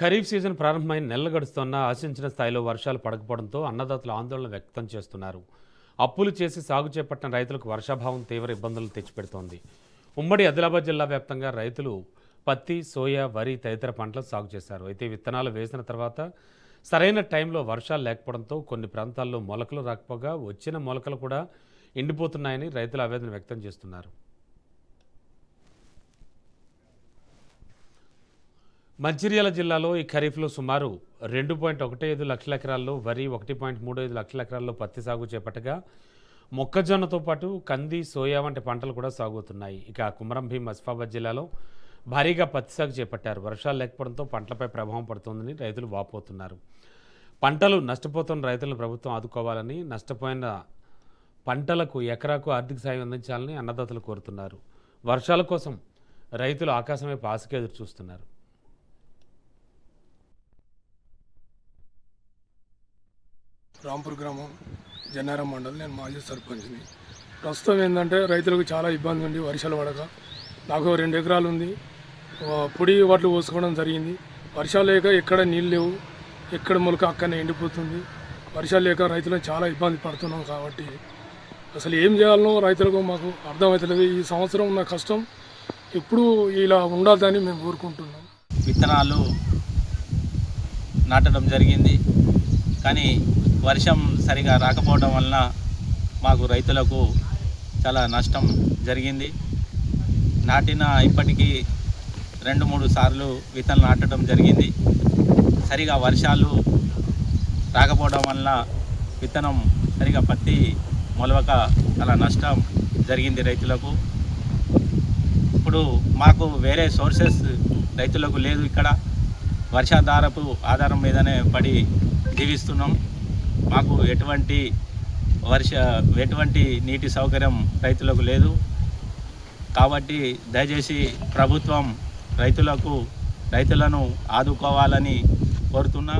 Kharif season ప్రారంభమైన నెలలు గడుస్తున్నా ఆశించిన స్థాయిలో వర్షాలు పడకపోవడంతో అన్నదాతలు ఆందోళన వ్యక్తం చేస్తున్నారు. అప్పులు చేసి సాగు చేపట్టిన రైతులకు వర్షాభావం తీవ్ర ఇబ్బందులు తెచ్చిపెడుతోంది. ఉమ్మడి ఆదిలాబాద్ జిల్లా వ్యాప్తంగా రైతులు పత్తి, సోయా, వరి తదితర పంటలు సాగు చేశారు. అయితే విత్తనాలు వేసిన తర్వాత సరైన టైంలో వర్షాలు లేకపోవడంతో కొన్ని ప్రాంతాల్లో మొలకలు రాకపోగా వచ్చిన మొలకలు కూడా ఎండిపోతున్నాయని రైతులు ఆవేదన వ్యక్తం చేస్తున్నారు. మంచిర్యాల జిల్లాలో ఈ ఖరీఫ్లో సుమారు 2.15 లక్షల ఎకరాల్లో వరి, 1.35 లక్షల ఎకరాల్లో పత్తి సాగు చేపట్టగా మొక్కజొన్నతో పాటు కంది, సోయా వంటి పంటలు కూడా సాగుతున్నాయి. ఇక కుమరం భీం ఆసిఫాబాద్ జిల్లాలో భారీగా పత్తి సాగు చేపట్టారు. వర్షాలు లేకపోవడంతో పంటలపై ప్రభావం పడుతుందని రైతులు వాపోతున్నారు. పంటలు నష్టపోతున్న రైతులను ప్రభుత్వం ఆదుకోవాలని, నష్టపోయిన పంటలకు ఎకరాకు ఆర్థిక సాయం అందించాలని అన్నదాతలు కోరుతున్నారు. వర్షాల కోసం రైతులు ఆకాశం వైపు ఆశగా ఎదురు చూస్తున్నారు. రాంపూర్ గ్రామం, జన్నారం మండలం. నేను మాజీ సర్పంచ్ని. ప్రస్తుతం ఏంటంటే రైతులకు చాలా ఇబ్బంది ఉంది వర్షాలు పడక. నాకు 2 ఎకరాలు ఉంది. పొడి వడ్లు పోసుకోవడం జరిగింది. వర్షాలు లేక ఎక్కడ నీళ్ళు లేవు, ఎక్కడ మొలక అక్కడనే ఎండిపోతుంది. వర్షాలు లేక రైతులను చాలా ఇబ్బంది పడుతున్నాం. కాబట్టి అసలు ఏం చేయాలనో రైతులకు మాకు అర్థమవుతలేదు. ఈ సంవత్సరం ఉన్న కష్టం ఎప్పుడు ఇలా ఉండాలని మేము కోరుకుంటున్నాం. విత్తనాలు నాటడం జరిగింది, కానీ వర్షం సరిగా రాకపోవడం వలన మాకు రైతులకు చాలా నష్టం జరిగింది. నాటిన ఇప్పటికీ 2-3 సార్లు విత్తనాలు నాటడం జరిగింది. సరిగా వర్షాలు రాకపోవడం వలన విత్తనం సరిగా పత్తి మొలవక చాలా నష్టం జరిగింది రైతులకు. ఇప్పుడు మాకు వేరే సోర్సెస్ రైతులకు లేదు. ఇక్కడ వర్షాధారపు ఆధారం మీదనే పడి జీవిస్తున్నాం. మాకు ఎటువంటి నీటి సౌకర్యం రైతులకు లేదు. కాబట్టి దయచేసి ప్రభుత్వం రైతులను ఆదుకోవాలని కోరుతున్నా.